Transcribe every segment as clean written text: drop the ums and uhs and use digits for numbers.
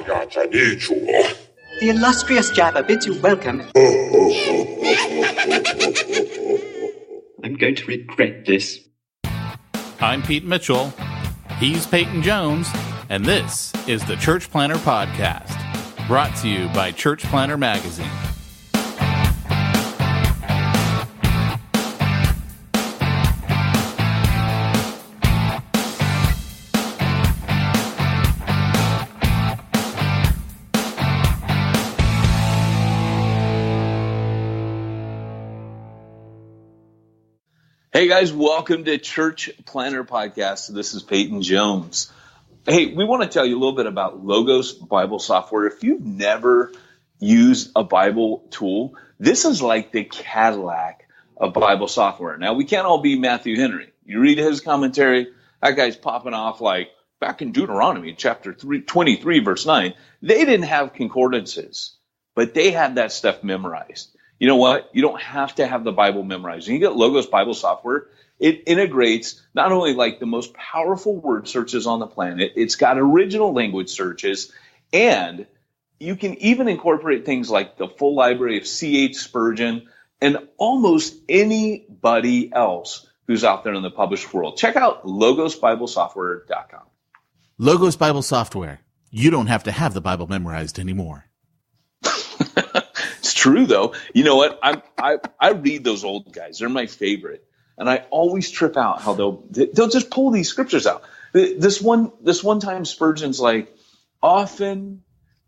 The illustrious Jabba bids you welcome. I'm going to regret this. I'm Pete Mitchell. He's Peyton Jones. And this is the Church Planter Podcast, brought to you by Church Planter Magazine. Hey guys, welcome to Church Planter Podcast. This is Peyton Jones. Hey, we want to tell you a little bit about Logos Bible software. If you've never used a Bible tool, this is like the Cadillac of Bible software. Now, we can't all be Matthew Henry. You read his commentary, that guy's popping off like back in Deuteronomy chapter 23, verse 9. They didn't have concordances, but they had that stuff memorized. You know what? You don't have to have the Bible memorized. When you get Logos Bible software, it integrates not only like the most powerful word searches on the planet, it's got original language searches, and you can even incorporate things like the full library of C.H. Spurgeon and almost anybody else who's out there in the published world. Check out logosbiblesoftware.com. Logos Bible Software. You don't have to have the Bible memorized anymore. It's true, though. You know what? I read those old guys. They're my favorite. And I always trip out how they'll just pull these scriptures out. This one time Spurgeon's like, often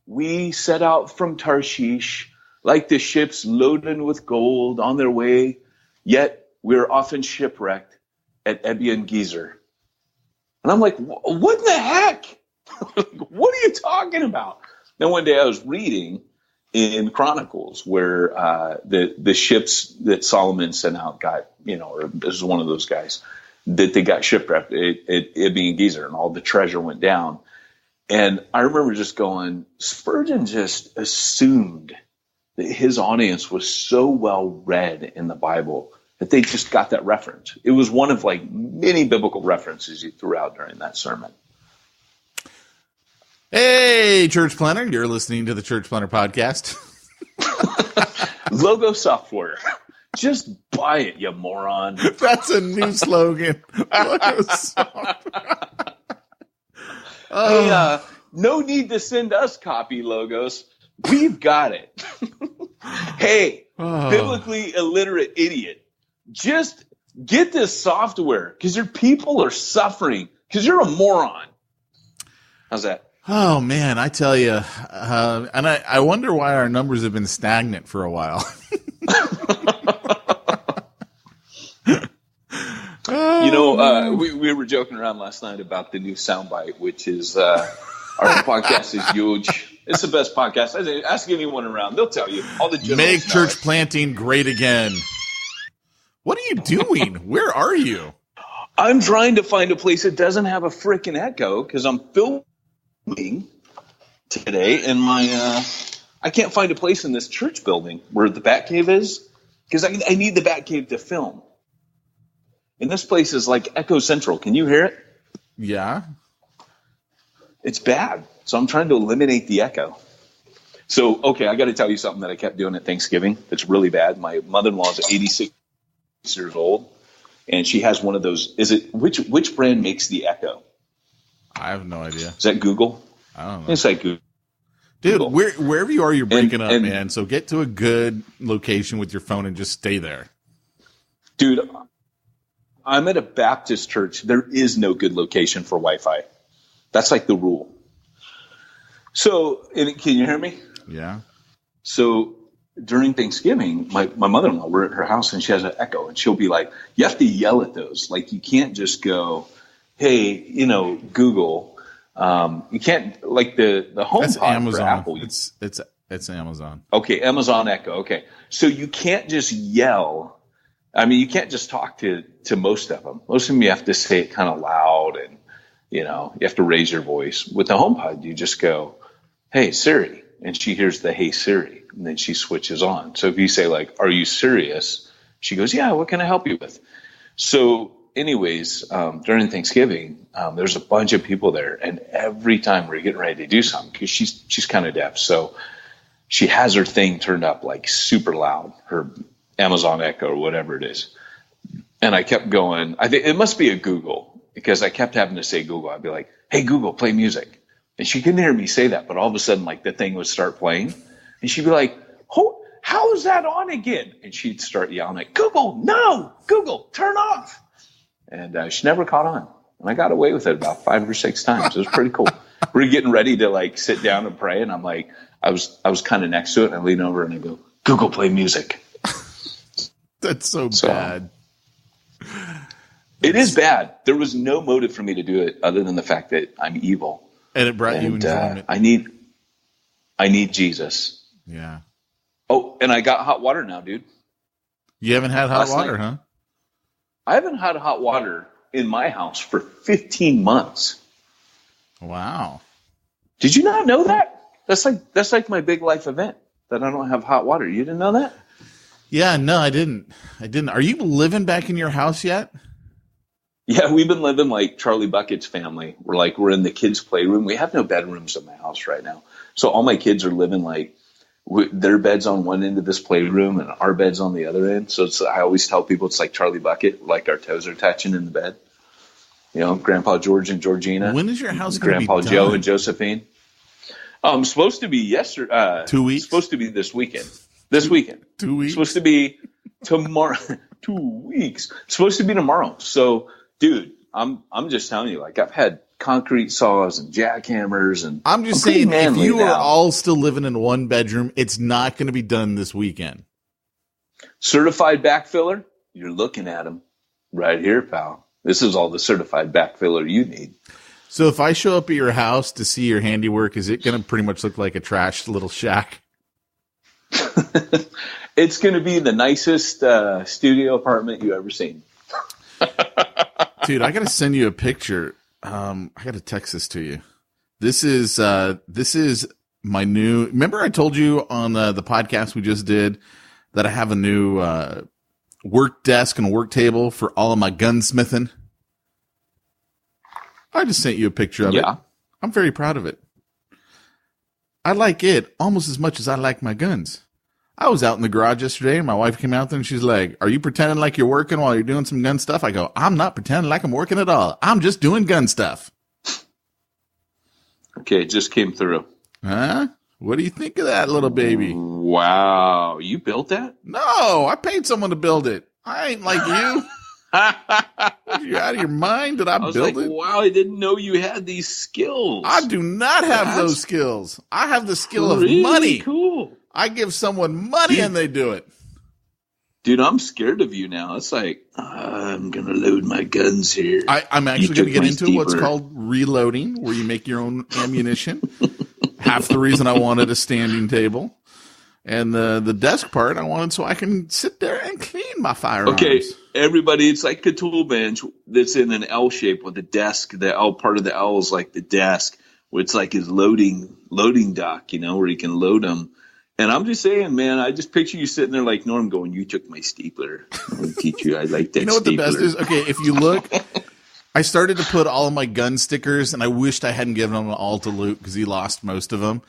we set out from Tarshish like the ships loaded with gold on their way, yet we're often shipwrecked at Ebion Gezer. And I'm like, what in the heck? What are you talking about? Then one day I was reading in Chronicles where the ships that Solomon sent out got, or this is one of those guys, that they got shipwrecked at Ebion Gezer and all the treasure went down. And I remember just going, Spurgeon just assumed that his audience was so well read in the Bible that they just got that reference. It was one of like many biblical references he threw out during that sermon. Hey, Church Planter, you're listening to the Church Planter Podcast. Logo software. Just buy it, you moron. That's a new slogan. Hey, no need to send us copy logos. We've got it. Hey, biblically illiterate idiot. Just get this software because your people are suffering because you're a moron. How's that? Oh, man, I tell you. And I wonder why our numbers have been stagnant for a while. We were joking around last night about the new soundbite, which is our podcast is huge. It's the best podcast. Ask anyone around. They'll tell you. All the Make church planting great again. What are you doing? Where are you? I'm trying to find a place that doesn't have a freaking echo because I'm filming today, and I can't find a place in this church building where the Batcave is because I need the Batcave to film. And this place is like Echo Central. Can you hear it? Yeah. It's bad. So I'm trying to eliminate the echo. So, okay, I got to tell you something that I kept doing at Thanksgiving that's really bad. My mother-in-law is 86 years old, and she has one of those. Which brand makes the echo? I have no idea. Is that Google? I don't know. It's like Google. Dude, wherever you are, you're breaking up, man. So get to a good location with your phone and just stay there. Dude, I'm at a Baptist church. There is no good location for Wi-Fi. That's like the rule. So, can you hear me? Yeah. So during Thanksgiving, my mother-in-law, we're at her house and she has an echo, and she'll be like, you have to yell at those. Like, you can't just go, hey, Google. You can't, like the HomePod for Apple. It's Amazon. Okay, Amazon Echo. Okay. So you can't just yell. I mean, you can't just talk to most of them. Most of them you have to say it kind of loud, and you have to raise your voice. With the HomePod, you just go, hey, Siri. And she hears the hey, Siri. And then she switches on. So if you say, like, are you serious? She goes, yeah, what can I help you with? So anyways, during Thanksgiving, there's a bunch of people there, and every time we're getting ready to do something, because she's kind of deaf, so she has her thing turned up like super loud, her Amazon Echo or whatever it is. And I kept going. I think it must be a Google, because I kept having to say Google. I'd be like, "Hey Google, play music," and she couldn't hear me say that, but all of a sudden, like the thing would start playing, and she'd be like, "Oh, how is that on again?" And she'd start yelling at Google, "No, Google, turn off." And she never caught on. And I got away with it about 5 or 6 times. It was pretty cool. We're getting ready to like sit down and pray. And I'm like, I was kind of next to it. And I lean over and I go, "Google, play music." That's so bad. It is bad. There was no motive for me to do it other than the fact that I'm evil. And it brought you enjoyment. I need Jesus. Yeah. Oh, and I got hot water now, dude. You haven't had hot water, huh? I haven't had hot water in my house for 15 months. Wow. Did you not know that? That's like my big life event, that I don't have hot water. You didn't know that? Yeah, no, I didn't. Are you living back in your house yet? Yeah, we've been living like Charlie Bucket's family. We're in the kids' playroom. We have no bedrooms in my house right now. So all my kids are living like their bed's on one end of this playroom and our bed's on the other end. So I always tell people it's like Charlie Bucket, like our toes are touching in the bed. You know, Grandpa George and Georgina. When is your house going to be Grandpa done? Joe and Josephine. Supposed to be yesterday. 2 weeks? Supposed to be this weekend. This weekend. 2 weeks? Supposed to be tomorrow. 2 weeks. Supposed to be tomorrow. So, dude, I'm just telling you, like, I've had concrete saws and jackhammers, and I'm just saying, if you are all still living in one bedroom, it's not going to be done this weekend. Certified backfiller, you're looking at them right here, pal. This is all the certified backfiller you need. So if I show up at your house to see your handiwork, is it going to pretty much look like a trash little shack? It's going to be the nicest studio apartment you ever seen. Dude, I got to send you a picture. I got to text this to you. This is my new. Remember, I told you on the podcast we just did that I have a new work desk and work table for all of my gunsmithing. I just sent you a picture of it. I'm very proud of it. I like it almost as much as I like my guns. I was out in the garage yesterday, and my wife came out there, and she's like, "Are you pretending like you're working while you're doing some gun stuff?" I go, "I'm not pretending like I'm working at all. I'm just doing gun stuff." Okay, it just came through. Huh? What do you think of that, little baby? Wow. You built that? No, I paid someone to build it. I ain't like you. Are you out of your mind? Did I build it? Wow, I didn't know you had these skills. I do not have those skills. I have the skill of money. Cool. I give someone money and they do it. Dude, I'm scared of you now. It's like, I'm going to load my guns here. I'm actually going to get into what's called reloading, where you make your own ammunition. Half the reason I wanted a standing table. And the desk part I wanted so I can sit there and clean my firearms. Okay, everybody, it's like a tool bench that's in an L shape with a desk. The L part of the L is like the desk, where it's like his loading dock, you know, where you can load them. And I'm just saying, man, I just picture you sitting there like Norm going, "You took my stapler. I'm going to teach you. I like that." You know what stapler. The best is? Okay, if you look, I started to put all of my gun stickers, and I wished I hadn't given them all to Luke because he lost most of them.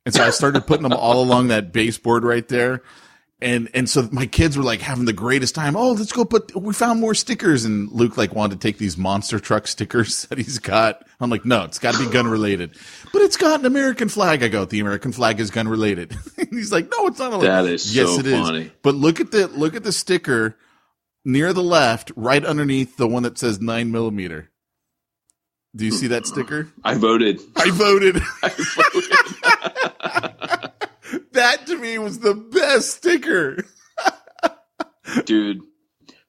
And so I started putting them all along that baseboard right there. And so my kids were like having the greatest time. "Oh, let's go we found more stickers." And Luke like wanted to take these monster truck stickers that he's got. I'm like, "No, it's got to be gun related." "But it's got an American flag." I go, "The American flag is gun related." He's like, "No, it's not." That is yes, so it is. funny. But look at the sticker near the left, right underneath the one that says 9mm. Do you see that sticker? I voted. I voted. That to me was the best sticker. Dude.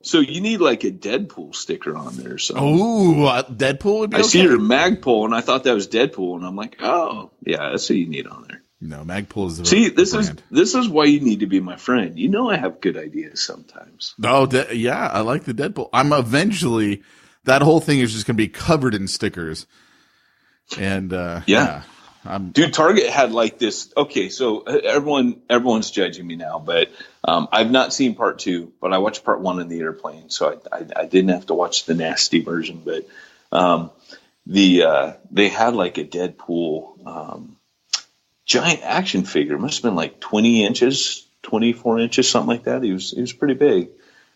So you need like a Deadpool sticker on there. So Deadpool would be I see your Magpul, and I thought that was Deadpool, and I'm like, oh, yeah, that's what you need on there. No, Magpul is the brand. This is why you need to be my friend. You know I have good ideas sometimes. Oh, yeah, I like the Deadpool. I'm eventually, that whole thing is just going to be covered in stickers. And yeah. Dude, Target had like this. Okay, so everyone's judging me now, but I've not seen part 2, but I watched part 1 in the airplane, so I didn't have to watch the nasty version. But they had like a Deadpool giant action figure. It must have been like 20 inches, 24 inches, something like that. He was pretty big,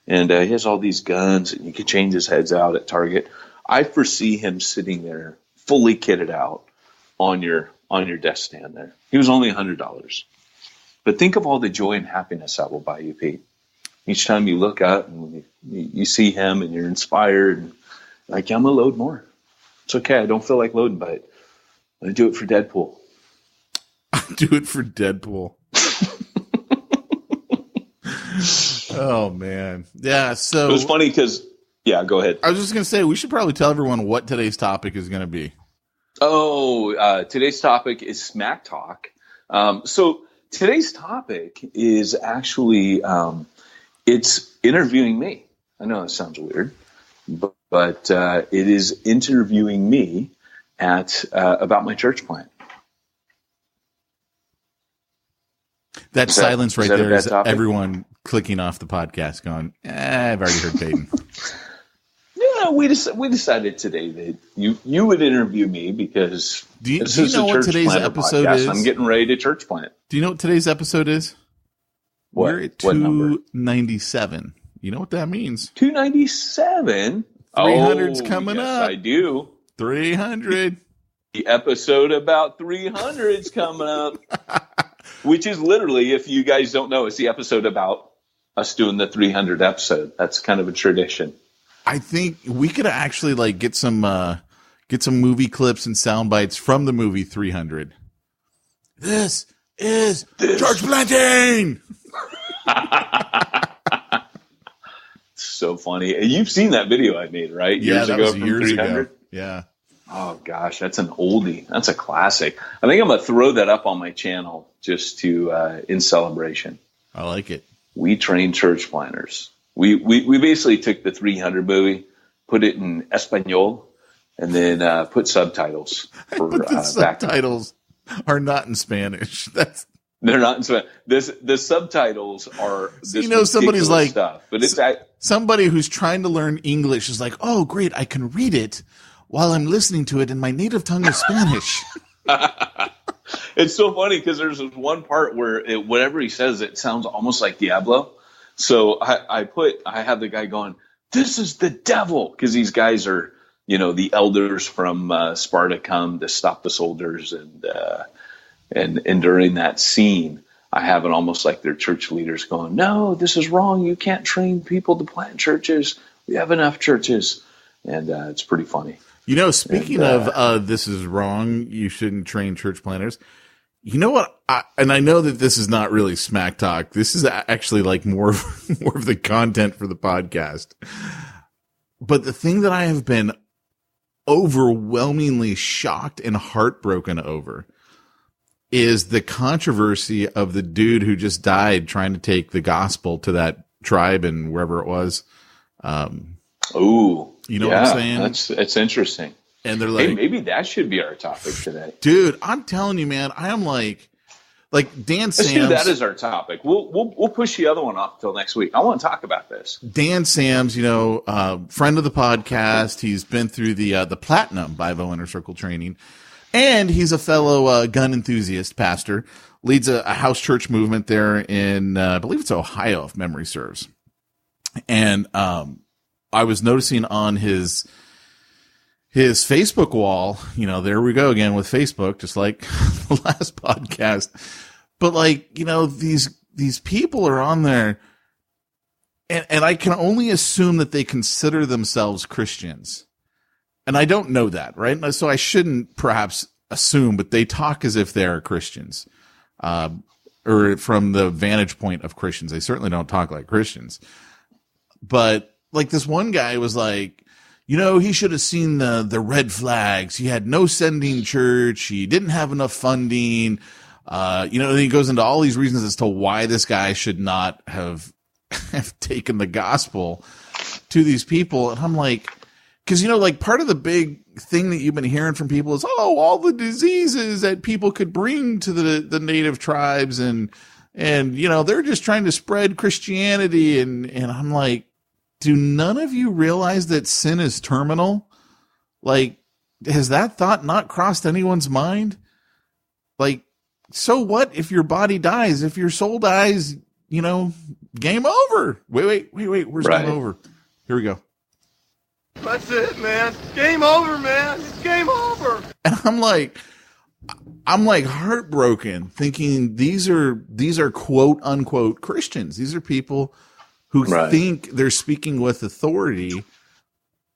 and he has all these guns, and you can change his heads out at Target. I foresee him sitting there, fully kitted out on your desk stand there. He was only $100. But think of all the joy and happiness that will buy you, Pete. Each time you look up and you see him and you're inspired, and like, I'm going to load more. It's okay. I don't feel like loading, but I'm going to do it for Deadpool. Do it for Deadpool. Oh, man. Yeah, so... It was funny because... Yeah, go ahead. I was just going to say, we should probably tell everyone what today's topic is going to be. Oh, today's topic is smack talk. So today's topic is actually, it's interviewing me. I know that sounds weird, but it is interviewing me about my church plant. That silence right there is everyone clicking off the podcast going, I've already heard Peyton. Yeah, we decided today that you would interview me because do you know what today's episode is? I'm getting ready to church plant. Do you know what today's episode is? What? We're at 297. You know what that means? 297? 300's coming up. I do. 300. The episode about 300's coming up. Which is literally, if you guys don't know, it's the episode about us doing the 300 episode. That's kind of a tradition. I think we could actually like get some movie clips and sound bites from the movie 300. This is church planting. So funny. You've seen that video I made, right? Years ago. Yeah. Oh gosh, that's an oldie. That's a classic. I think I'm gonna throw that up on my channel just to in celebration. I like it. We train church planners. We basically took the 300 movie, put it in Espanol, and then put subtitles. But the subtitles are not in Spanish. They're not in Spanish. The subtitles are this somebody's like stuff, but it's somebody who's trying to learn English is like, oh great, I can read it while I'm listening to it in my native tongue of Spanish. It's so funny because there's this one part where whatever he says, it sounds almost like Diablo. So I have the guy going, this is the devil. Because these guys are, the elders from Sparta come to stop the soldiers. And during that scene, I have it almost like their church leaders going, no, this is wrong. You can't train people to plant churches. We have enough churches. And it's pretty funny. Speaking of this is wrong, you shouldn't train church planters. You know what? And I know that this is not really smack talk. This is actually like more of the content for the podcast. But the thing that I have been overwhelmingly shocked and heartbroken over is the controversy of the dude who just died trying to take the gospel to that tribe and wherever it was. You know what I'm saying? That's interesting. And they're like, hey, maybe that should be our topic today. Dude, I'm telling you, man, I am like Dan Sams. Let's do that as our topic. We'll push the other one off till next week. I want to talk about this. Dan Sams, friend of the podcast. He's been through the Platinum Bible Inner Circle training. And he's a fellow gun enthusiast pastor. Leads a house church movement there in, I believe it's Ohio, if memory serves. And I was noticing on his Facebook wall, there we go again with Facebook, just like the last podcast. But these people are on there and I can only assume that they consider themselves Christians. And I don't know that, right? So I shouldn't perhaps assume, but they talk as if they are Christians, or from the vantage point of Christians. They certainly don't talk like Christians. But like this one guy was like, he should have seen the red flags. He had no sending church. He didn't have enough funding. And he goes into all these reasons as to why this guy should not have taken the gospel to these people. And I'm like, Because, you know, like part of the big thing that you've been hearing from people is, oh, all the diseases that people could bring to the native tribes and, you know, they're just trying to spread Christianity. And I'm like, do none of you realize that sin is terminal? Like, has that thought not crossed anyone's mind? Like, so what if your body dies? If your soul dies, you know, game over. Wait. Where's game over? Here we go. That's it, man. Game over, man. It's game over. And I'm like heartbroken, thinking these are quote unquote Christians. These are people who think they're speaking with authority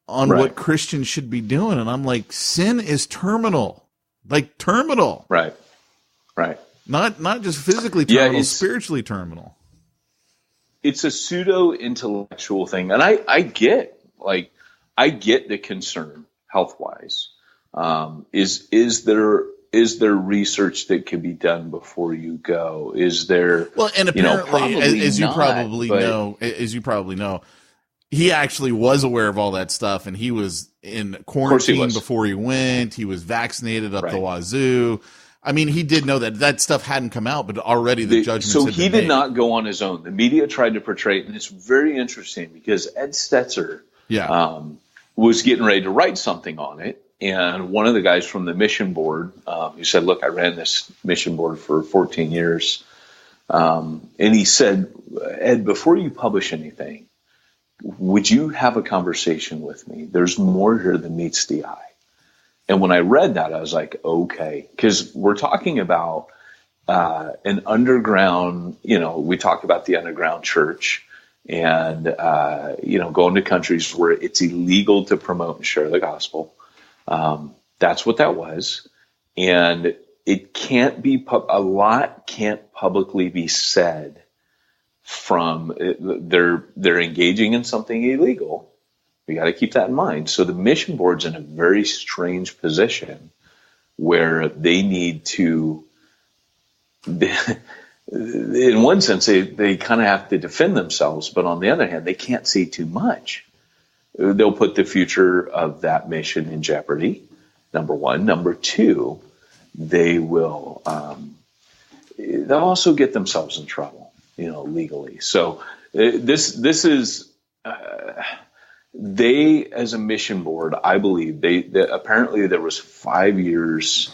on what Christians should be doing. And I'm like, sin is terminal, like terminal. Right. Not just physically terminal, spiritually terminal. It's a pseudo intellectual thing. And I get the concern health wise. Is there research that could be done before you go? Is there, well, and apparently, as you probably know, he actually was aware of all that stuff, and he was in quarantine before he went. He was vaccinated up the wazoo. I mean, he did know that stuff hadn't come out, but already the judgment. So he did not go on his own. The media tried to portray it, and it's very interesting because Ed Stetzer was getting ready to write something on it. And one of the guys from the mission board, he said, look, I ran this mission board for 14 years. And he said, Ed, before you publish anything, would you have a conversation with me? There's more here than meets the eye. And when I read that, I was like, okay, because we're talking about an underground, you know, we talk about the underground church and, you know, going to countries where it's illegal to promote and share the gospel. That's what that was. And it can't be, a lot can't publicly be said from they're engaging in something illegal. We got to keep that in mind. So the mission board's in a very strange position where they need to, in one sense, they kind of have to defend themselves, but on the other hand, they can't say too much. They'll put the future of that mission in jeopardy, number one. Number two, they will they'll also get themselves in trouble, you know, legally. So this is they, as a mission board, I believe they apparently there was 5 years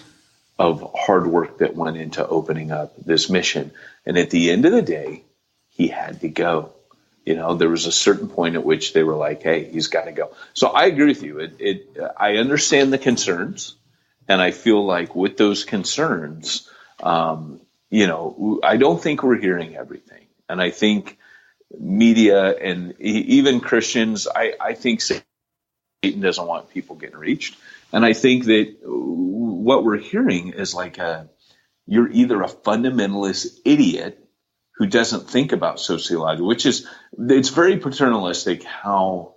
of hard work that went into opening up this mission, and at the end of the day, he had to go. You know, there was a certain point at which they were like, hey, he's got to go. So I agree with you. I understand the concerns, and I feel like with those concerns, you know, I don't think we're hearing everything. And I think media and even Christians, I think Satan doesn't want people getting reached. And I think that what we're hearing is like you're either a fundamentalist idiot who doesn't think about sociology, it's very paternalistic how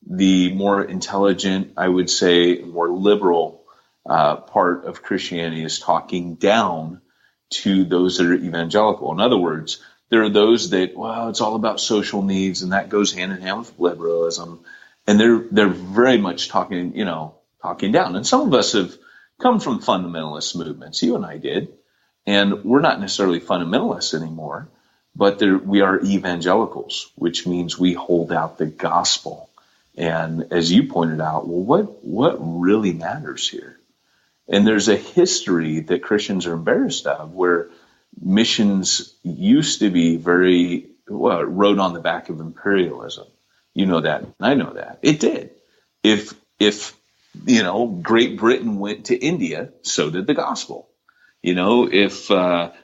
the more intelligent, I would say, more liberal part of Christianity is talking down to those that are evangelical. In other words, there are those that, well, it's all about social needs, and that goes hand in hand with liberalism. And they're very much talking down. And some of us have come from fundamentalist movements. You and I did. And we're not necessarily fundamentalists anymore. But we are evangelicals, which means we hold out the gospel. And as you pointed out, well, what really matters here? And there's a history that Christians are embarrassed of where missions used to be very, well, rode on the back of imperialism. You know that, and I know that. It did. If you know, Great Britain went to India, so did the gospel. You know, if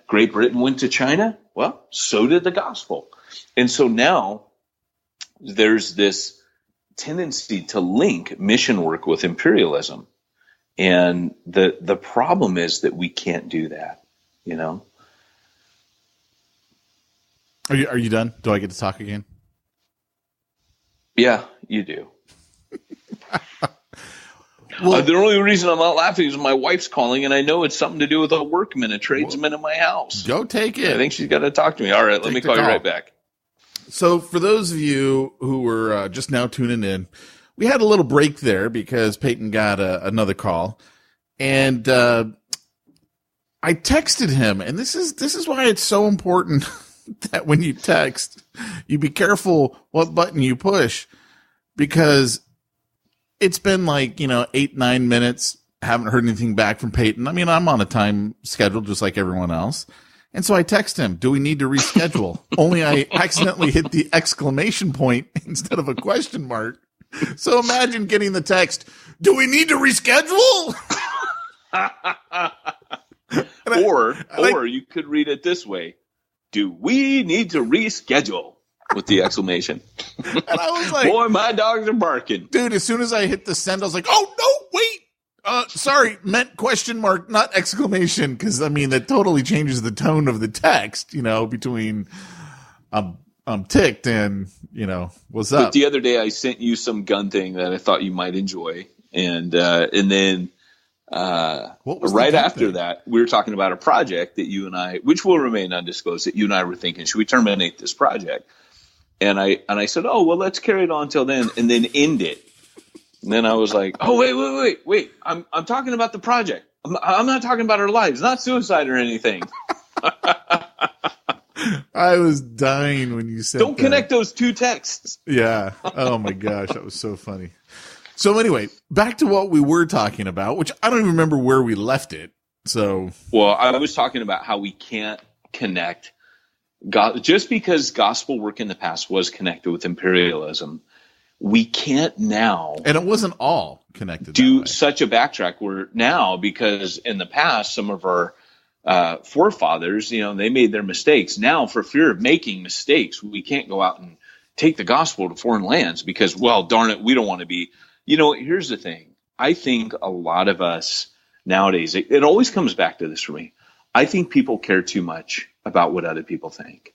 Great Britain went to China, well, so did the gospel. And so now there's this tendency to link mission work with imperialism. And the problem is that we can't do that, you know? Are you done? Do I get to talk again? Yeah, you do. Well, the only reason I'm not laughing is my wife's calling, and I know it's something to do with a workman, a tradesman in my house. Go take it. I think she's got to talk to me. All right, let me call you right back. So for those of you who were just now tuning in, we had a little break there because Peyton got another call, and I texted him, and this is why it's so important that when you text, you be careful what button you push, because it's been like 8-9 minutes. Haven't heard anything back from Peyton. I mean, I'm on a time schedule just like everyone else. And so I text him, do we need to reschedule? Only I accidentally hit the exclamation point instead of a question mark. So imagine getting the text, do we need to reschedule? Or you could read it this way. Do we need to reschedule? With the exclamation. And I was like, boy, my dogs are barking. Dude, as soon as I hit the send, I was like, oh, no, wait. Sorry, meant question mark, not exclamation. Because, I mean, that totally changes the tone of the text, between I'm ticked and, what's up? But the other day I sent you some gun thing that I thought you might enjoy. And then what was right after that, we were talking about a project that you and I, which will remain undisclosed, that you and I were thinking, should we terminate this project? And I said, oh, well, let's carry it on till then and then end it. And then I was like, oh, wait. I'm talking about the project. I'm not talking about our lives, not suicide or anything. I was dying when you said Don't connect those two texts. Yeah. Oh, my gosh. That was so funny. So anyway, back to what we were talking about, which I don't even remember where we left it. So, well, I was talking about how we can't connect God, just because gospel work in the past was connected with imperialism, we can't now. And it wasn't all connected. Do such a backtrack where now, because in the past, some of our forefathers, they made their mistakes. Now, for fear of making mistakes, we can't go out and take the gospel to foreign lands because, well, darn it, we don't want to be. Here's the thing. I think a lot of us nowadays, it always comes back to this for me. I think people care too much about what other people think.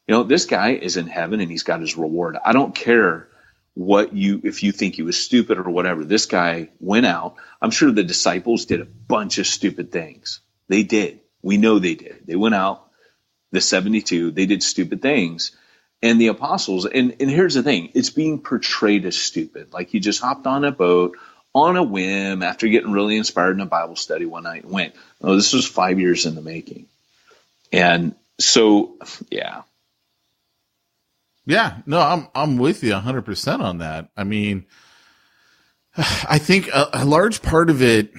This guy is in heaven and he's got his reward. I don't care if you think he was stupid or whatever. This guy went out. I'm sure the disciples did a bunch of stupid things. They did. We know they did. They went out, the 72, they did stupid things. And the apostles, and here's the thing, it's being portrayed as stupid. Like he just hopped on a boat on a whim after getting really inspired in a Bible study one night and went. Oh, this was 5 years in the making. And so, yeah. Yeah, no, I'm with you 100% on that. I mean, I think a large part of it,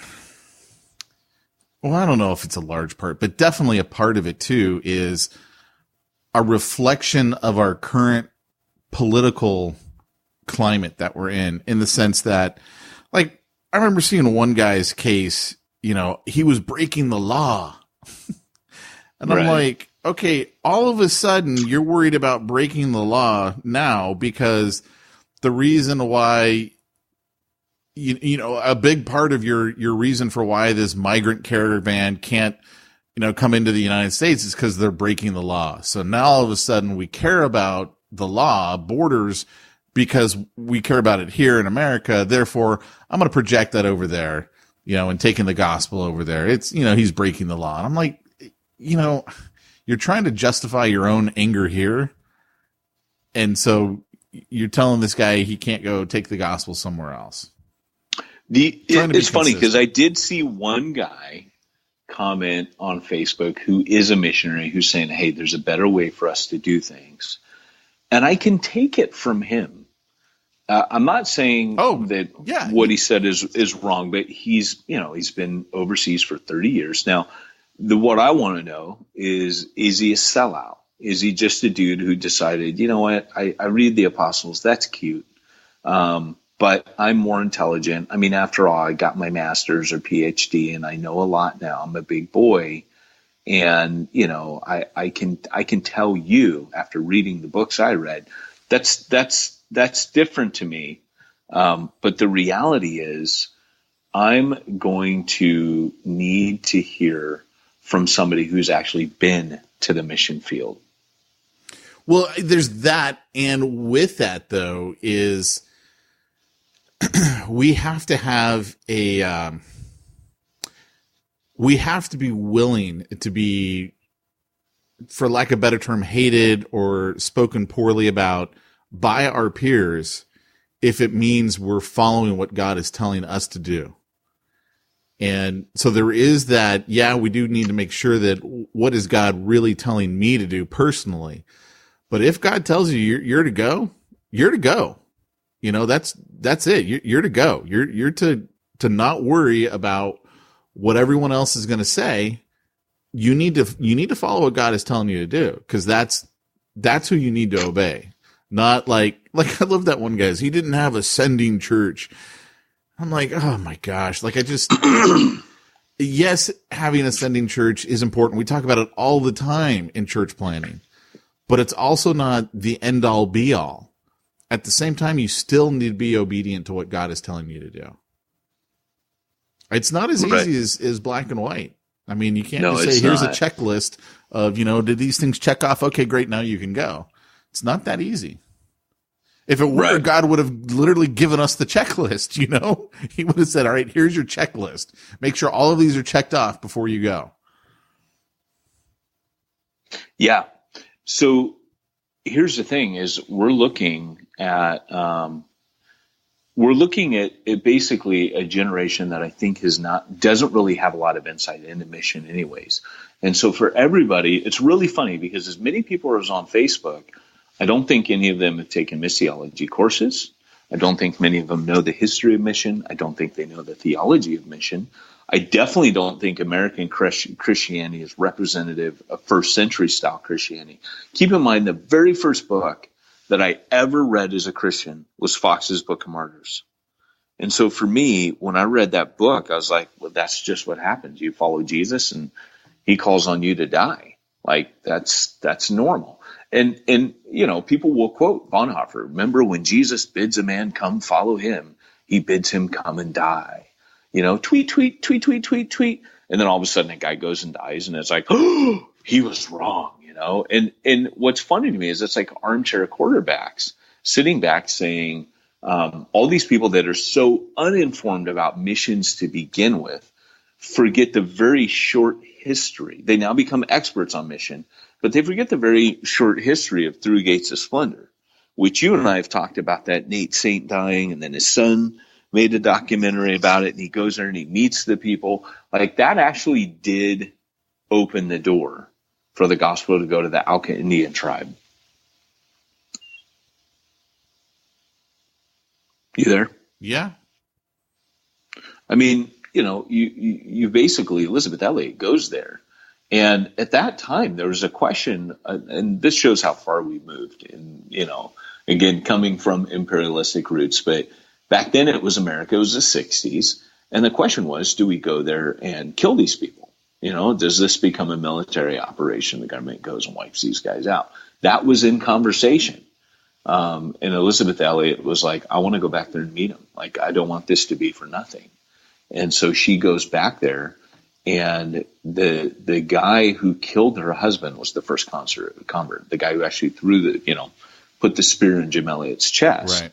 well, I don't know if it's a large part, but definitely a part of it too is a reflection of our current political climate that we're in the sense that, like, I remember seeing one guy's case, he was breaking the law. And I'm like, okay, all of a sudden you're worried about breaking the law now because the reason why, a big part of your reason for why this migrant caravan can't, come into the United States is because they're breaking the law. So now all of a sudden we care about the law, borders, because we care about it here in America. Therefore, I'm going to project that over there, and taking the gospel over there. It's, he's breaking the law. And I'm like, you're trying to justify your own anger here. And so you're telling this guy he can't go take the gospel somewhere else. It's funny because I did see one guy comment on Facebook who is a missionary who's saying, hey, there's a better way for us to do things. And I can take it from him. I'm not saying that what he said is wrong, but he's been overseas for 30 years. Now, what I want to know is he a sellout? Is he just a dude who decided, you know what, I read the apostles, that's cute, but I'm more intelligent. I mean, after all, I got my master's or PhD, and I know a lot now. I'm a big boy, and I can tell you after reading the books I read, that's different to me. But the reality is, I'm going to need to hear from somebody who's actually been to the mission field. Well, there's that. And with that, though, is we have to have we have to be willing to be, for lack of a better term, hated or spoken poorly about by our peers if it means we're following what God is telling us to do. And so there is that, yeah, we do need to make sure that what is God really telling me to do personally. But if God tells you you're to go, you're to go. You know, that's it. You're to go. You're to not worry about what everyone else is going to say. You need to follow what God is telling you to do, because that's who you need to obey. Not like I love that one guy. He didn't have a sending church. I'm like, oh my gosh. Like, I just, yes, having a sending church is important. We talk about it all the time in church planning, but it's also not the end all be all. At the same time, you still need to be obedient to what God is telling you to do. It's not as easy as black and white. I mean, you can't just say, here's a checklist of, did these things check off? Okay, great. Now you can go. It's not that easy. If it were, God would have literally given us the checklist, He would have said, all right, here's your checklist. Make sure all of these are checked off before you go. Yeah. So here's the thing is we're looking at basically a generation that I think doesn't really have a lot of insight into mission anyways. And so for everybody, it's really funny because as many people as on Facebook, I don't think any of them have taken missiology courses. I don't think many of them know the history of mission. I don't think they know the theology of mission. I definitely don't think American Christianity is representative of first century style Christianity. Keep in mind, the very first book that I ever read as a Christian was Fox's Book of Martyrs. And so for me, when I read that book, I was like, well, that's just what happens. You follow Jesus and he calls on you to die. Like that's normal. And people will quote Bonhoeffer. Remember when Jesus bids a man come follow him, he bids him come and die. Tweet, tweet, tweet, tweet, tweet, tweet. And then all of a sudden a guy goes and dies and it's like, oh, he was wrong, And what's funny to me is it's like armchair quarterbacks sitting back saying, all these people that are so uninformed about missions to begin with forget the very short history. They now become experts on mission, but they forget the very short history of Through Gates of Splendor, which you and I have talked about, that Nate Saint dying, and then his son made a documentary about it, and he goes there and he meets the people. Like, that actually did open the door for the gospel to go to the Alca Indian tribe. You there? Yeah. I mean, you basically, Elizabeth Elliot goes there. And at that time, there was a question, and this shows how far we moved. And, again, coming from imperialistic roots, but back then it was America, it was the 60s. And the question was, do we go there and kill these people? Does this become a military operation? The government goes and wipes these guys out. That was in conversation. And Elizabeth Elliot was like, I want to go back there and meet him. Like, I don't want this to be for nothing. And so she goes back there, and the guy who killed her husband was the first convert, the guy who actually put the spear in Jim Elliot's chest. Right.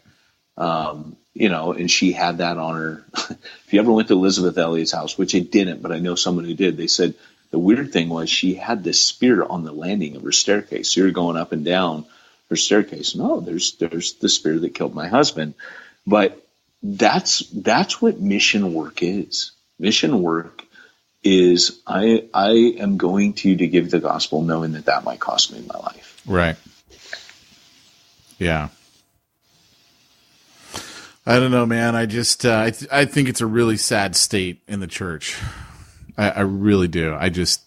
And she had that on her. If you ever went to Elizabeth Elliot's house, which I didn't, but I know someone who did, they said the weird thing was she had this spear on the landing of her staircase. So you're going up and down her staircase. No, there's the spear that killed my husband. But that's what mission work is. Mission work is I am going to give the gospel knowing that might cost me my life. Right. Yeah. I don't know, man. I just I think it's a really sad state in the church. I really do. I just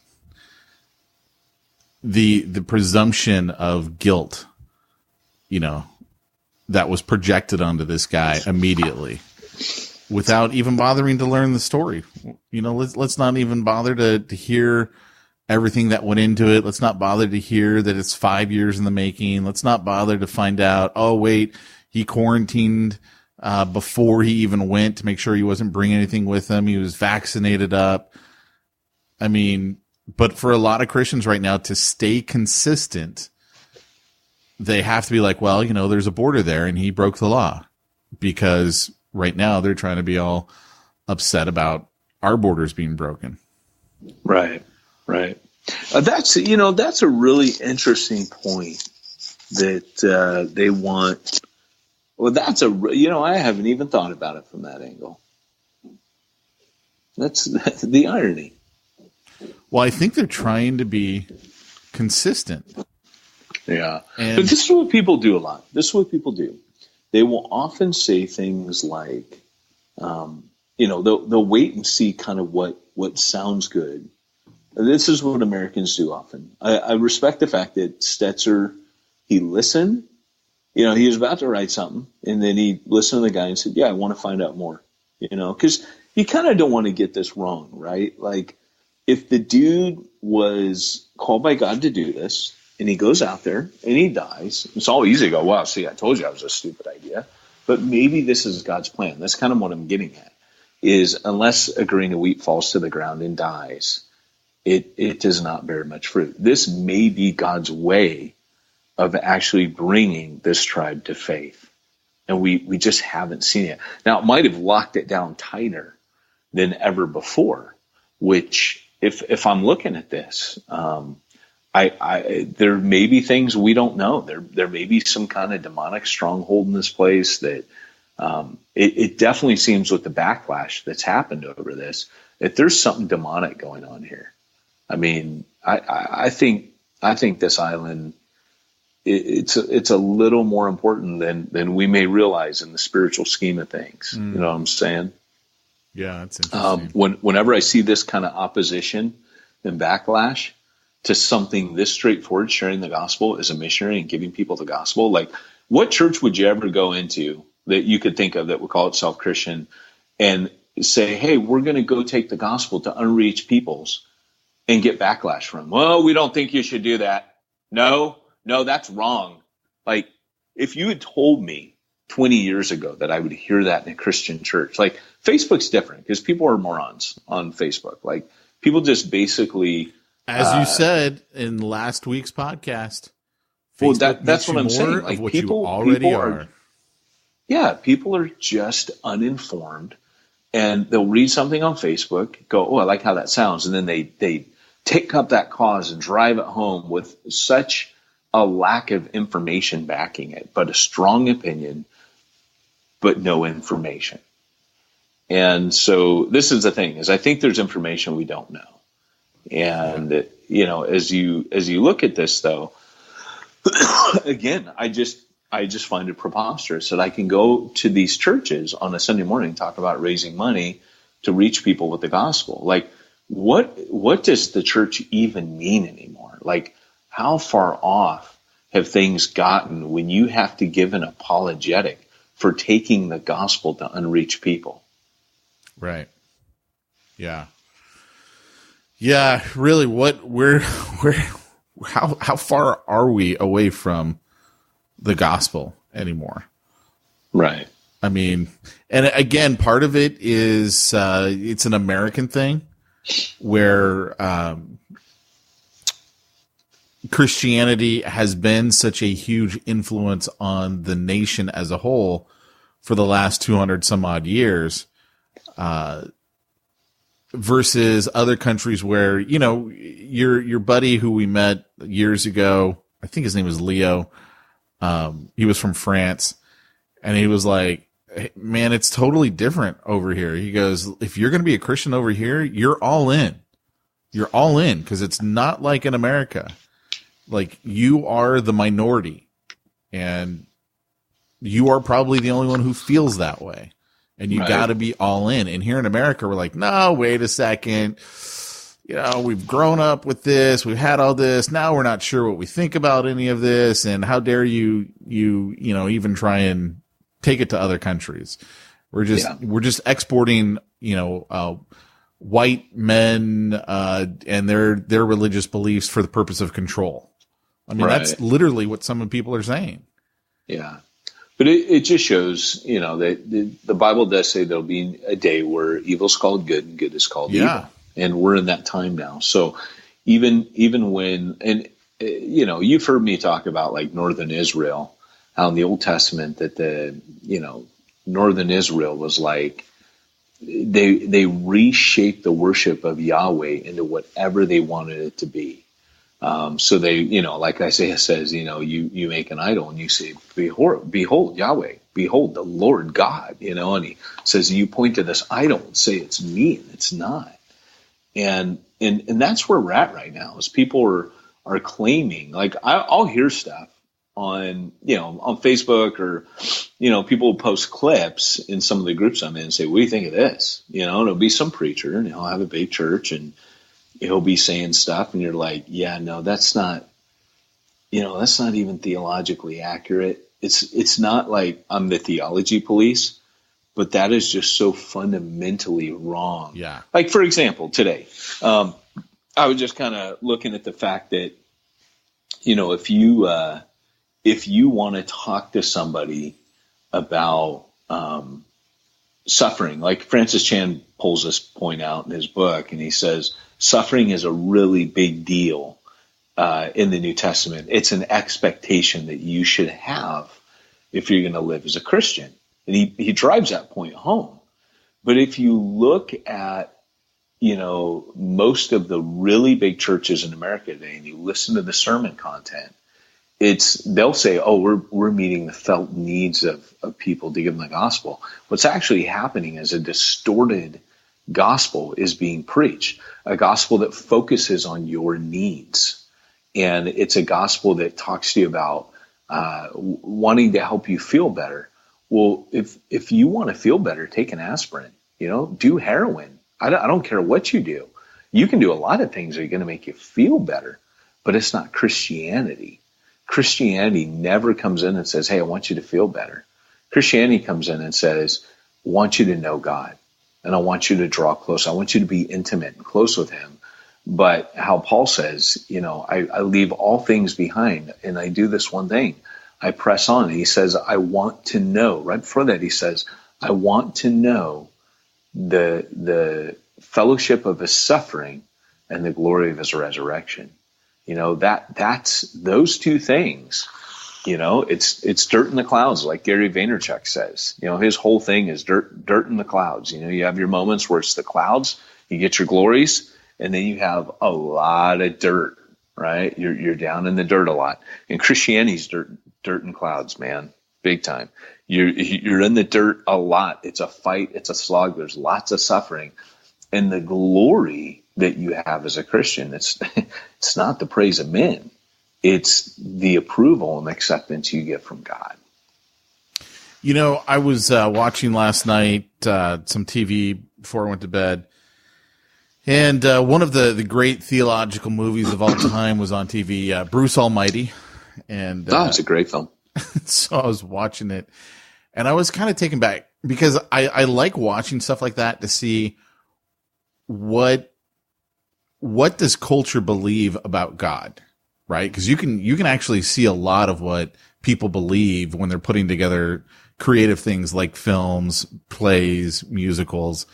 the presumption of guilt, that was projected onto this guy immediately without even bothering to learn the story. Let's not even bother to hear everything that went into it. Let's not bother to hear that it's 5 years in the making. Let's not bother to find out, oh, wait, he quarantined before he even went to make sure he wasn't bringing anything with him. He was vaccinated up. I mean, but for a lot of Christians right now to stay consistent, they have to be like, well, there's a border there and he broke the law, because right now they're trying to be all upset about our borders being broken. Right. That's a really interesting point that they want Well, I haven't even thought about it from that angle. That's the irony. Well, I think they're trying to be consistent. Yeah. And but this is what people do a lot. This is what people do. They will often say things like, they'll wait and see kind of what sounds good. This is what Americans do often. I respect the fact that Stetzer, he listened. He was about to write something, and then he listened to the guy and said, yeah, I want to find out more. Because you kind of don't want to get this wrong, right? Like, if the dude was called by God to do this, and he goes out there and he dies, it's all easy to go, wow, see, I told you that was a stupid idea. But maybe this is God's plan. That's kind of what I'm getting at, is unless a grain of wheat falls to the ground and dies, it does not bear much fruit. This may be God's way of actually bringing this tribe to faith. And we just haven't seen it. Now, it might have locked it down tighter than ever before, which if I'm looking at this, there may be things we don't know. There may be some kind of demonic stronghold in this place that it definitely seems with the backlash that's happened over this, that there's something demonic going on here. I mean, I think this island, it's a little more important than we may realize in the spiritual scheme of things. You know what I'm saying? Yeah, that's interesting. Whenever I see this kind of opposition and backlash to something this straightforward, sharing the gospel as a missionary and giving people the gospel, like, what church would you ever go into that you could think of that would call itself Christian and say, hey, we're going to go take the gospel to unreached peoples and get backlash from them? Well, we don't think you should do that. No, that's wrong. Like, if you had told me 20 years ago that I would hear that in a Christian church, like, Facebook's different because people are morons on Facebook. Like, people just basically, as you said in last week's podcast, well, that's what I'm saying. Like, what people you already people are. Yeah, people are just uninformed, and they'll read something on Facebook, go, oh, I like how that sounds, and then they take up that cause and drive it home with such a lack of information backing it, but a strong opinion, but no information. And so this is the thing, is I think there's information we don't know. And, as you look at this, though, again, I just find it preposterous that I can go to these churches on a Sunday morning and talk about raising money to reach people with the gospel. Like, what does the church even mean anymore? Like, how far off have things gotten when you have to give an apologetic for taking the gospel to unreached people? Right. Yeah. Yeah. Really, how far are we away from the gospel anymore? Right. I mean, and again, part of it is it's an American thing where Christianity has been such a huge influence on the nation as a whole for the last 200 some odd years, versus other countries where, your buddy who we met years ago, I think his name was Leo. He was from France, and he was like, hey, man, it's totally different over here. He goes, if you're going to be a Christian over here, you're all in. You're all in, because it's not like in America. Like, you are the minority, and you are probably the only one who feels that way. And you got to be all in. And here in America, we're like, no, wait a second. We've grown up with this. We've had all this. Now we're not sure what we think about any of this. And how dare you even try and take it to other countries? We're just exporting, white men, and their religious beliefs for the purpose of control. I mean, that's literally what some people are saying. Yeah. But it just shows, that the Bible does say there'll be a day where evil's called good and good is called evil. And we're in that time now. So even when, and, you've heard me talk about like Northern Israel, how in the Old Testament that Northern Israel was like, they reshaped the worship of Yahweh into whatever they wanted it to be. So they, like Isaiah says, you make an idol and you say, behold Yahweh, behold the Lord God, and he says, you point to this idol and say it's me, and it's not. And that's where we're at right now, is people are claiming, like I'll hear stuff on Facebook, or, people will post clips in some of the groups I'm in and say, what do you think of this? And it'll be some preacher, and he'll have a big church, and he'll be saying stuff, and you're like, yeah, no, that's not even theologically accurate. It's not like I'm the theology police, but that is just so fundamentally wrong. Yeah. Like, for example, today, I was just kind of looking at the fact that, if you want to talk to somebody about suffering, like Francis Chan pulls this point out in his book, and he says suffering is a really big deal in the New Testament. It's an expectation that you should have if you're going to live as a Christian. And he drives that point home. But if you look at, most of the really big churches in America today, and you listen to the sermon content, they'll say, oh, we're meeting the felt needs of people to give them the gospel. What's actually happening is a distorted gospel is being preached, a gospel that focuses on your needs. And it's a gospel that talks to you about wanting to help you feel better. Well, if you want to feel better, take an aspirin, do heroin. I don't care what you do. You can do a lot of things that are going to make you feel better, but it's not Christianity. Christianity never comes in and says, hey, I want you to feel better. Christianity comes in and says, I want you to know God, and I want you to draw close. I want you to be intimate and close with him. But how Paul says, I leave all things behind, and I do this one thing. I press on. And he says, I want to know. Right before that, he says, I want to know the fellowship of his suffering and the glory of his resurrection. That's those two things. It's dirt in the clouds, like Gary Vaynerchuk says. His whole thing is dirt in the clouds. You have your moments where it's the clouds, you get your glories, and then you have a lot of dirt, right? You're down in the dirt a lot. And Christianity's dirt and clouds, man, big time. You're in the dirt a lot. It's a fight. It's a slog. There's lots of suffering, and the glory that you have as a Christian, it's not the praise of men. It's the approval and acceptance you get from God. I was watching last night some TV before I went to bed, and one of the great theological movies of all time was on TV, Bruce Almighty. And it's a great film. So I was watching it, and I was kind of taken back, because I like watching stuff like that to see what does culture believe about God, right? Because you can actually see a lot of what people believe when they're putting together creative things like films, plays, musicals,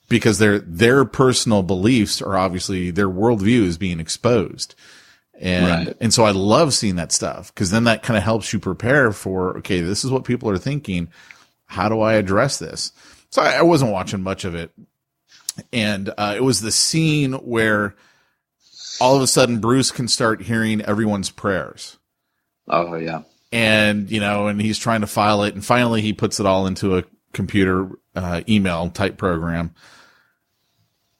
because their personal beliefs are obviously, their worldview is being exposed. And so I love seeing that stuff, because then that kind of helps you prepare for, okay, this is what people are thinking. How do I address this? So I wasn't watching much of it. And it was the scene where all of a sudden Bruce can start hearing everyone's prayers. Oh, yeah. And, and he's trying to file it. And finally he puts it all into a computer email type program.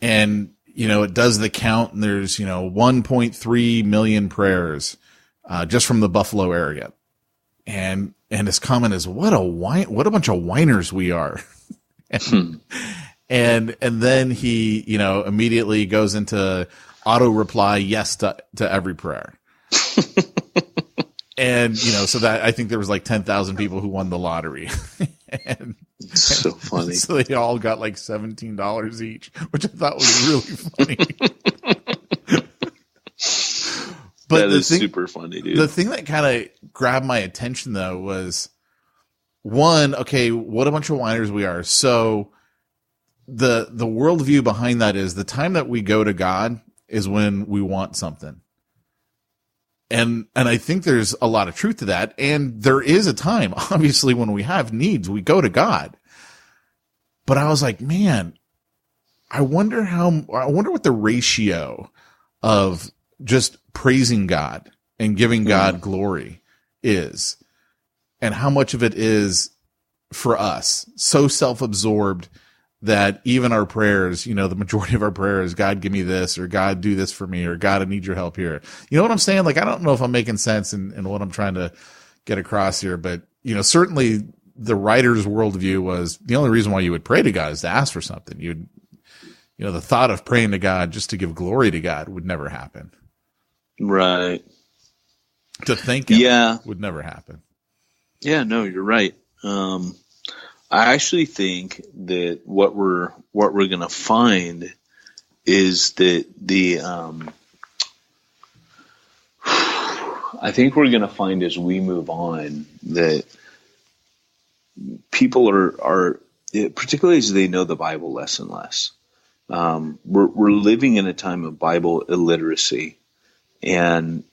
And, it does the count, and there's, 1.3 million prayers just from the Buffalo area. And his comment is, what a bunch of whiners we are. And then he, immediately goes into auto reply yes to every prayer. And, so that, I think there was like 10,000 people who won the lottery. and It's so funny. So they all got like $17 each, which I thought was really funny. But that is super funny, dude. The thing that kind of grabbed my attention, though, was one, okay, what a bunch of whiners we are. So the worldview behind that is the time that we go to God is when we want something. And I think there's a lot of truth to that. And there is a time, obviously, when we have needs, we go to God. But I was like, man, I wonder what the ratio of just praising God and giving God glory is, and how much of it is for us so self-absorbed that even our prayers, the majority of our prayers, God, give me this, or God, do this for me, or God, I need your help here. You know what I'm saying? Like, I don't know if I'm making sense in what I'm trying to get across here, but, certainly the writer's worldview was the only reason why you would pray to God is to ask for something. The thought of praying to God just to give glory to God would never happen. Right. To thank him would never happen. Yeah, no, you're right. I actually think that what we're going to find is that I think we're going to find as we move on that people are particularly as they know the Bible less and less. We're living in a time of Bible illiteracy, and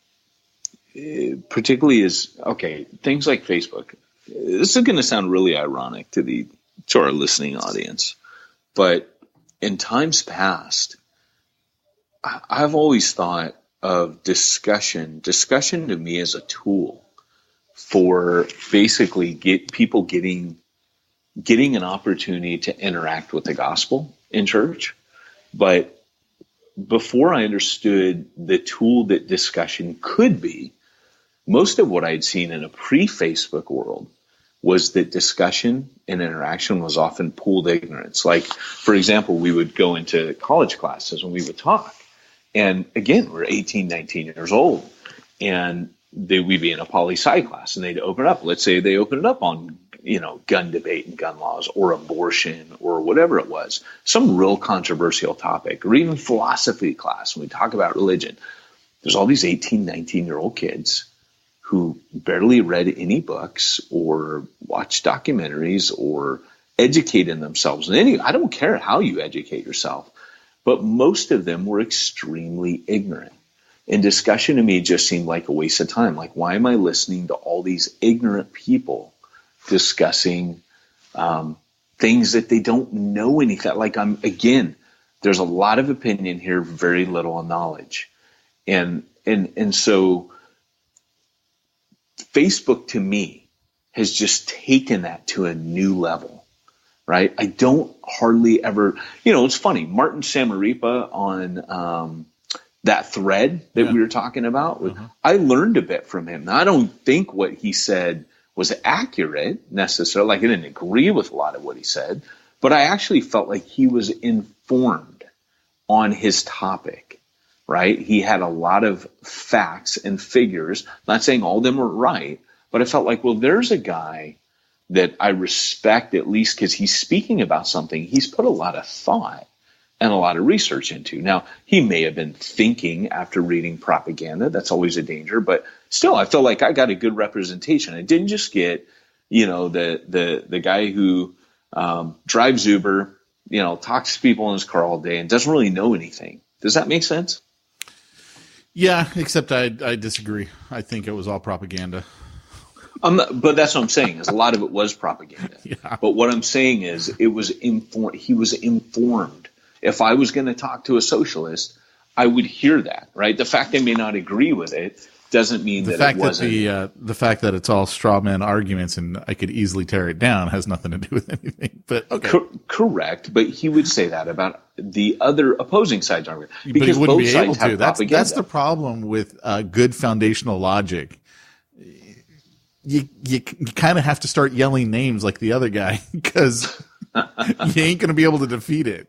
particularly things like Facebook. This is going to sound really ironic to our listening audience, but in times past, I've always thought of discussion to me as a tool for basically people getting an opportunity to interact with the gospel in church. But before I understood the tool that discussion could be, most of what I'd seen in a pre-Facebook world was that discussion and interaction was often pooled ignorance. Like, for example, we would go into college classes and we would talk. And again, we're 18, 19 years old. And we'd be in a poli-sci class and they'd open up. Let's say they open it up on, gun debate and gun laws or abortion or whatever it was, some real controversial topic, or even philosophy class when we talk about religion. There's all these 18, 19-year-old kids who barely read any books or watched documentaries or educated themselves. And I don't care how you educate yourself, but most of them were extremely ignorant. And discussion to me just seemed like a waste of time. Like, why am I listening to all these ignorant people discussing things that they don't know anything? Like, there's a lot of opinion here, very little knowledge. And so Facebook to me has just taken that to a new level, right? I don't hardly ever, it's funny, Martin Samaripa on that thread that we were talking about, I learned a bit from him. Now, I don't think what he said was accurate necessarily. Like, I didn't agree with a lot of what he said, but I actually felt like he was informed on his topic, right? He had a lot of facts and figures. Not saying all of them were right, but I felt like, well, there's a guy that I respect, at least because he's speaking about something he's put a lot of thought and a lot of research into. Now, he may have been thinking after reading propaganda. That's always a danger. But still, I feel like I got a good representation. I didn't just get, the guy who drives Uber, talks to people in his car all day and doesn't really know anything. Does that make sense? Yeah, except I disagree. I think it was all propaganda. But that's what I'm saying, is a lot of it was propaganda. Yeah. But what I'm saying is he was informed. If I was going to talk to a socialist, I would hear that, right? The fact they may not agree with it doesn't mean that it wasn't. The fact that it's all straw man arguments and I could easily tear it down has nothing to do with anything. But okay. Correct. But he would say that about the other opposing side's argument. Because he wouldn't be able to. That's the problem with good foundational logic. You kind of have to start yelling names like the other guy because you ain't going to be able to defeat it.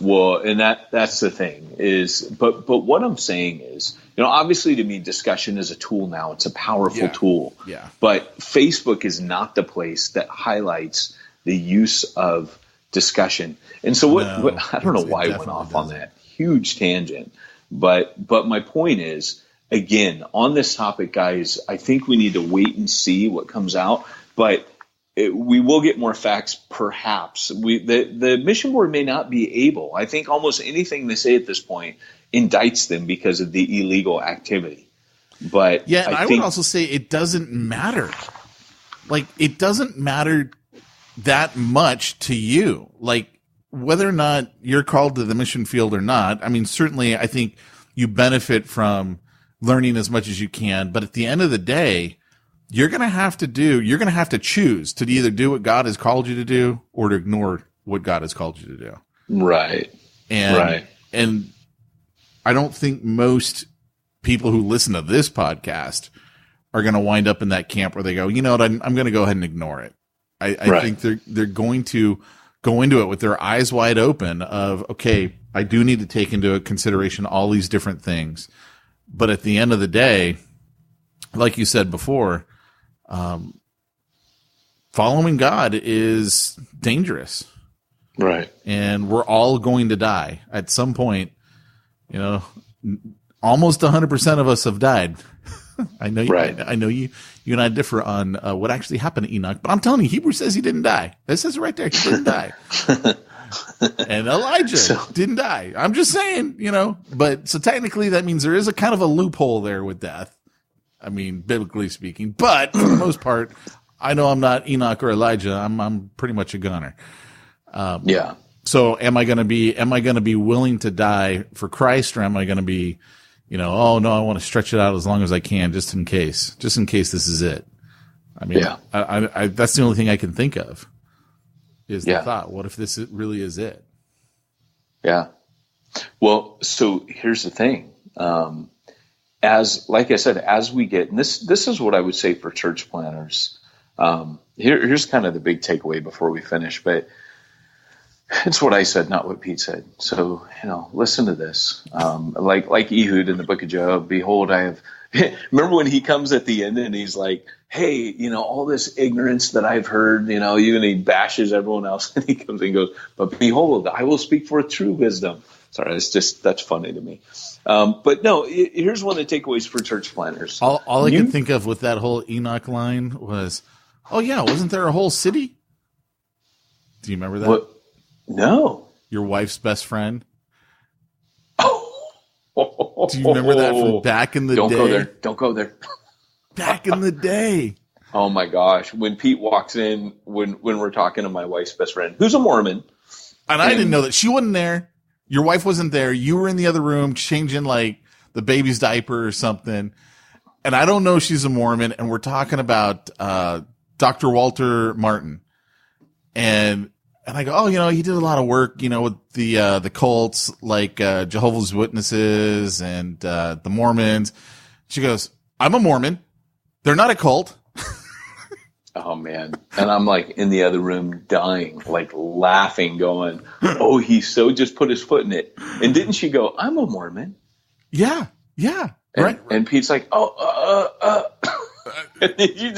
Well, and that's the thing is, but what I'm saying is, obviously to me, discussion is a tool now. It's a powerful tool. Yeah. But Facebook is not the place that highlights the use of discussion. And so I don't know why I went off on that huge tangent, but my point is, again, on this topic, guys, I think we need to wait and see what comes out, but we will get more facts, perhaps. The mission board may not be able. I think almost anything they say at this point indicts them because of the illegal activity. But yeah, and I would also say it doesn't matter. Like, it doesn't matter that much to you. Like, whether or not you're called to the mission field or not. I mean, certainly, I think you benefit from learning as much as you can. But at the end of the day, you're going to have to choose to either do what God has called you to do or to ignore what God has called you to do. Right. And I don't think most people who listen to this podcast are going to wind up in that camp where they go, you know what, I'm going to go ahead and ignore it. I think they're going to go into it with their eyes wide open of, okay, I do need to take into consideration all these different things. But at the end of the day, like you said before, following God is dangerous. Right. And we're all going to die at some point. You know, almost 100% of us have died. I know you, I know you and I differ on what actually happened to Enoch, but I'm telling you, Hebrews says he didn't die. It says it right there. He didn't die. And Elijah didn't die. I'm just saying, you know, but so technically that means there is a kind of a loophole there with death. I mean, biblically speaking, but for the most part, I know I'm not Enoch or Elijah. I'm pretty much a gunner. So am I going to be willing to die for Christ, or am I going to be, you know, oh no, I want to stretch it out as long as I can, just in case this is it. I mean, I that's the only thing I can think of is the thought, what if this really is it? Yeah. Well, so here's the thing. Like I said, as we get, and this is what I would say for church planners. Here's kind of the big takeaway before we finish, but it's what I said, not what Pete said. So, you know, listen to this. Like Ehud in the book of Job, behold, I have, remember when he comes at the end and he's like, hey, you know, all this ignorance that I've heard, you know, and he bashes everyone else, and he comes and goes, but behold, I will speak forth true wisdom. Sorry, that's funny to me. But no, here's one of the takeaways for church planners. All I could think of with that whole Enoch line was, oh yeah, wasn't there a whole city? Do you remember that? What? No. Your wife's best friend? Oh. Do you remember that from back in the day? Don't go there. Back in the day. Oh my gosh. When Pete walks in, when we're talking to my wife's best friend, who's a Mormon. And I didn't know that. She wasn't there. Your wife wasn't there. You were in the other room changing like the baby's diaper or something. And I don't know she's a Mormon. And we're talking about Dr. Walter Martin. And I go, oh, you know, he did a lot of work, you know, with the cults like Jehovah's Witnesses and the Mormons. She goes, I'm a Mormon. They're not a cult. Oh, man. And I'm like in the other room dying, like laughing, going, oh, he so just put his foot in it. And didn't she go, I'm a Mormon? Yeah. Right. And Pete's like, and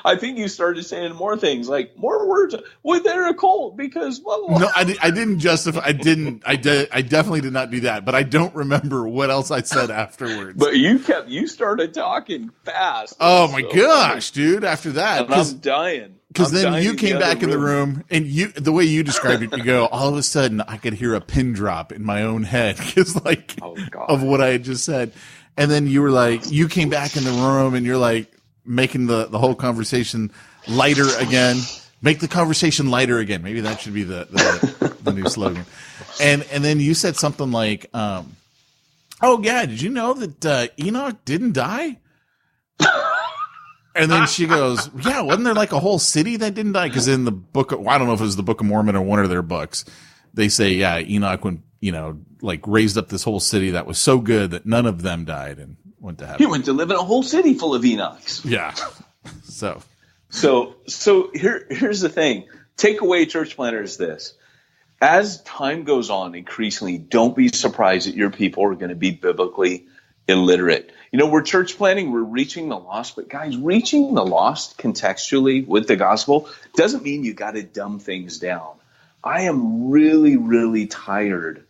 I think you started saying more things, like more words. Well, they're a cult because blah, blah, blah. No, I didn't justify. I definitely did not do that, but I don't remember what else I said afterwards. But you started talking fast. Oh my gosh, dude. After that, and I'm dying. Because then you came back in the room, and the way you described it, you go, all of a sudden I could hear a pin drop in my own head because of what I had just said. And then you were like, you came back in the room and you're like making the whole conversation lighter again. Make the conversation lighter again. Maybe that should be the new slogan. And then you said something like, oh yeah, did you know that Enoch didn't die? And then she goes, yeah, wasn't there like a whole city that didn't die? Because in the book of, I don't know if it was the Book of Mormon or one of their books, they say, yeah, Enoch went, you know, like raised up this whole city that was so good that none of them died and went to heaven. He went to live in a whole city full of Enochs. Yeah. So here's the thing. Takeaway church planner is this. As time goes on, increasingly, don't be surprised that your people are going to be biblically illiterate. You know, we're church planning, we're reaching the lost, but guys, reaching the lost contextually with the gospel doesn't mean you got to dumb things down. I am really, really tired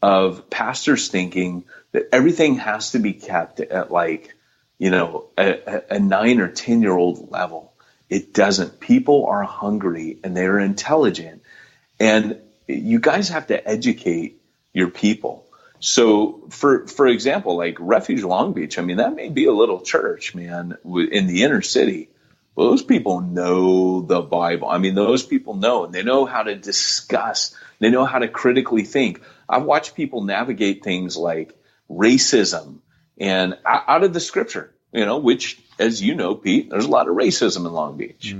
of pastors thinking that everything has to be kept at like, you know, a 9 or 10-year-old level. It doesn't. People are hungry and they're intelligent, and you guys have to educate your people. So, for example, like Refuge Long Beach, I mean, that may be a little church, man, in the inner city. Well, those people know the Bible. I mean, those people know, and they know how to discuss. They know how to critically think. I've watched people navigate things like racism and out of the scripture, which, as you know, Pete, there's a lot of racism in Long Beach,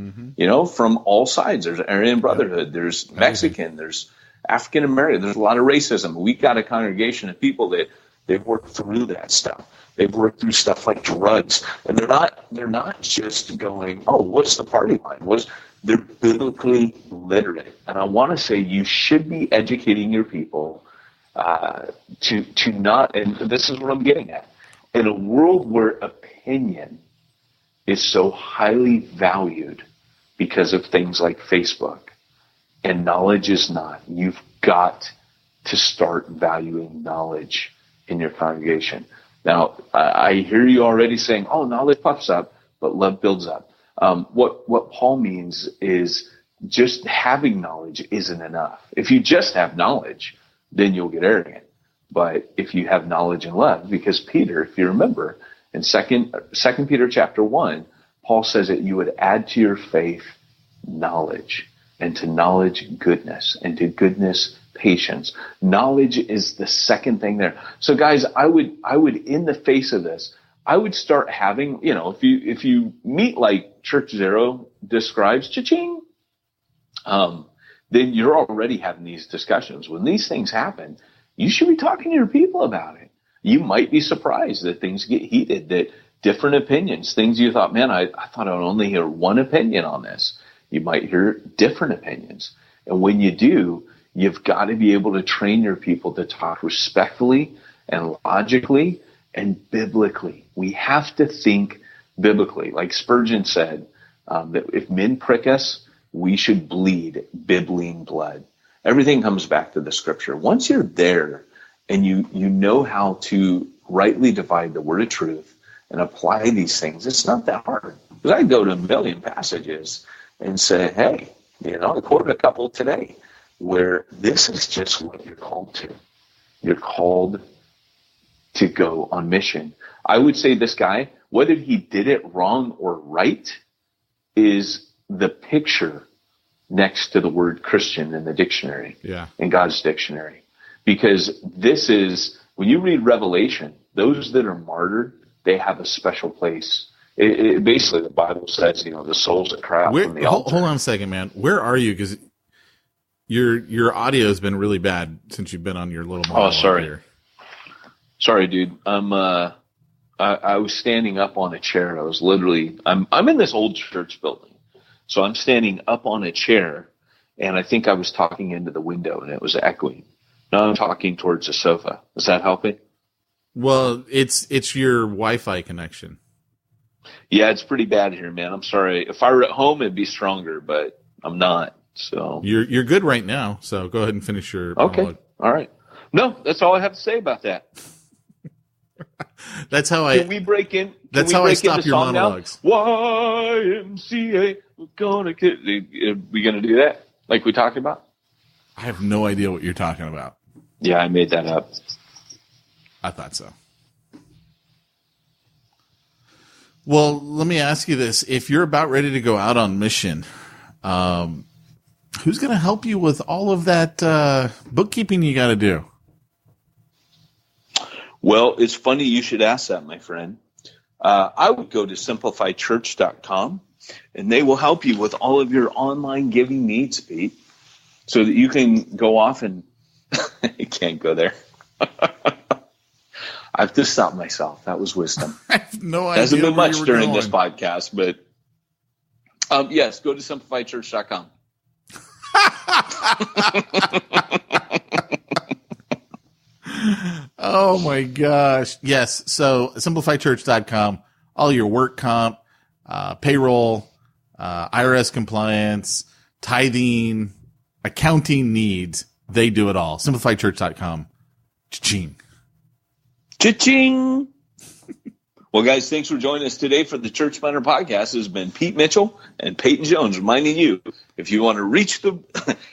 from all sides. There's Aryan Brotherhood, there's Mexican, there's African American, there's a lot of racism. We got a congregation of people that they've worked through that stuff. They've worked through stuff like drugs, and they're not just going, oh, what's the party line? They're biblically literate, and I want to say you should be educating your people to not. And this is what I'm getting at. In a world where opinion is so highly valued because of things like Facebook, and knowledge is not, you've got to start valuing knowledge in your congregation. Now, I hear you already saying, oh, knowledge puffs up, but love builds up. What Paul means is just having knowledge isn't enough. If you just have knowledge, then you'll get arrogant. But if you have knowledge and love, because Peter, if you remember, in Second Peter chapter 1, Paul says that you would add to your faith knowledge, and to knowledge goodness, and to goodness patience. Knowledge is the second thing there. So guys, I would in the face of this, I would start having, if you meet like Church Zero describes, cha-ching, then you're already having these discussions. When these things happen, you should be talking to your people about it. You might be surprised that things get heated, that different opinions, things you thought, man, I thought I would only hear one opinion on this. You might hear different opinions. And when you do, you've got to be able to train your people to talk respectfully and logically and biblically. We have to think biblically. Like Spurgeon said, that if men prick us, we should bleed bibline blood. Everything comes back to the scripture. Once you're there and you know how to rightly divide the word of truth and apply these things, it's not that hard. Because I go to a million passages and say, hey, I quoted a couple today where this is just what you're called to. You're called to go on mission. I would say this guy, whether he did it wrong or right, is the picture next to the word Christian in the dictionary, in God's dictionary. Because this is, when you read Revelation, those that are martyred, they have a special place. Basically, the Bible says, the souls that cry out from the altar. Hold on a second, man. Where are you? Because your audio has been really bad since you've been on your little monologue. Oh, sorry. Here. Sorry, dude. I was standing up on a chair. I was literally, I'm in this old church building. So I'm standing up on a chair, and I think I was talking into the window, and it was echoing. Now I'm talking towards the sofa. Is that helping? Well, it's your Wi-Fi connection. Yeah, it's pretty bad here, man. I'm sorry. If I were at home, it'd be stronger, but I'm not. So you're good right now. So go ahead and finish your monologue. All right. No, that's all I have to say about that. That's how I. Can we break in? That's how I stop your monologues. Now? YMCA. We're gonna get. Are we gonna do that like we talked about? I have no idea what you're talking about. Yeah, I made that up. I thought so. Well, let me ask you this. If you're about ready to go out on mission, who's going to help you with all of that bookkeeping you got to do? Well, it's funny you should ask that, my friend. I would go to simplifychurch.com, and they will help you with all of your online giving needs, Pete, so that you can go off and – you can't go there. I have to stop myself. That was wisdom. I have no idea. Hasn't been much during this podcast, but yes, go to simplifychurch.com. Oh my gosh. Yes. So simplifychurch.com, all your work comp, payroll, IRS compliance, tithing, accounting needs. They do it all. Simplifychurch.com. Cha-ching. Cha-ching. Well, guys, thanks for joining us today for the Church Planter Podcast. This has been Pete Mitchell and Peyton Jones reminding you, if you want to reach the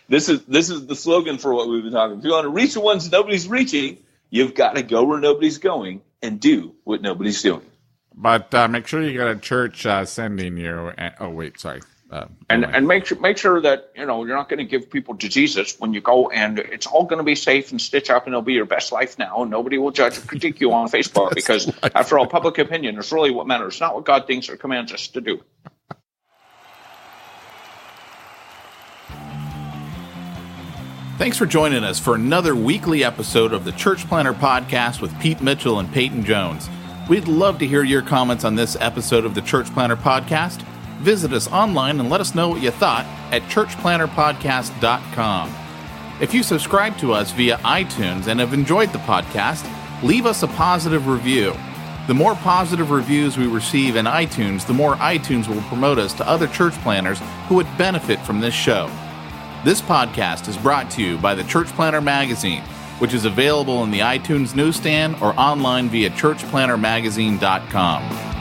this is the slogan for what we've been talking. If you want to reach the ones nobody's reaching, you've got to go where nobody's going and do what nobody's doing. But make sure you got a church sending you. Oh, wait, sorry. And make sure that you're not going to give people diseases when you go, and it's all going to be safe and stitch up, and it'll be your best life now, and nobody will judge or critique you on Facebook because, after all, public opinion is really what matters, not what God thinks or commands us to do. Thanks for joining us for another weekly episode of the Church Planter Podcast with Pete Mitchell and Peyton Jones. We'd love to hear your comments on this episode of the Church Planter Podcast. Visit us online and let us know what you thought at churchplanterpodcast.com. If you subscribe to us via iTunes and have enjoyed the podcast, leave us a positive review. The more positive reviews we receive in iTunes, the more iTunes will promote us to other church planners who would benefit from this show. This podcast is brought to you by the Church Planter Magazine, which is available in the iTunes newsstand or online via churchplantermagazine.com.